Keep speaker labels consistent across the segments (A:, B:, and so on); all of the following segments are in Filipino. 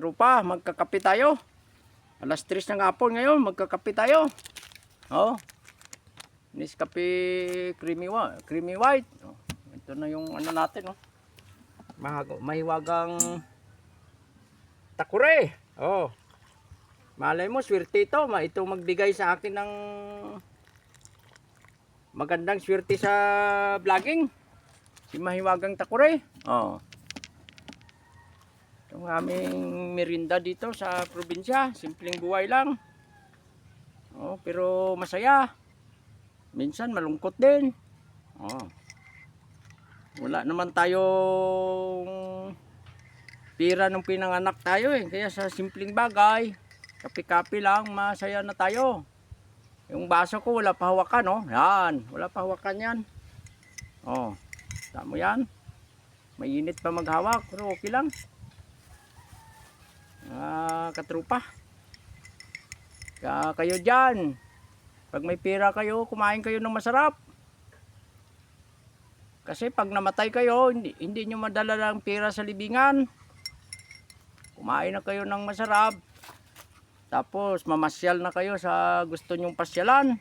A: katropa, magkakape tayo. Alas 3 ng hapon ngayon, magkakape tayo. Oh. Nescafe creamy white. Oh. Ito na yung ano natin, oh. Mahiwagang takure. Oh. Malay mo, swerte ito. Ito magbigay sa akin ng magandang swerte sa vlogging. Si mahiwagang takure. Oh. Itong aming merinda dito sa probinsya. Simpleng buhay lang. Oh, pero masaya. Minsan malungkot din. Oh. Wala naman tayong pira nung pinanganak tayo eh. Kaya sa simpleng bagay, kape-kape lang, masaya na tayo. Yung baso ko wala pa hawakan, oh. Yan, wala pa hawakan yan. Oh. Tama yan. Mainit pa maghawak, pero okay lang. Katrupa. Kayo dyan. Pag may pira kayo, kumain kayo ng masarap. Kasi pag namatay kayo, hindi nyo madala ng pira sa libingan. Kumain na kayo ng masarap. Tapos mamasyal na kayo sa gusto nyong pasyalan.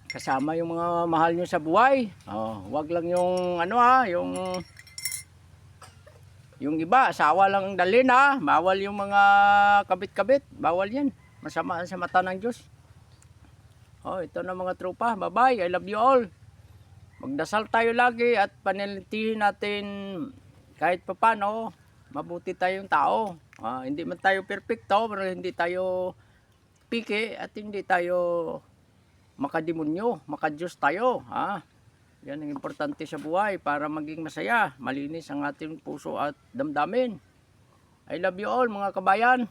A: Kasama yung mga mahal nyo sa buhay. Oh, wag lang yung ano yung iba, asawa lang dalhin ha. Bawal yung mga kabit-kabit. Bawal yan. Masama sa mata ng Diyos. Oh, ito na mga tropa. Bye-bye. I love you all. Magdasal tayo lagi at panalitihin natin kahit papano mabuti tayong tao. Hindi man tayo perfecto, pero hindi tayo piki at hindi tayo makademonyo, makadiyos tayo. Yan ang importante sa buhay para maging masaya, malinis ang ating puso at damdamin. I love you all mga kabayan.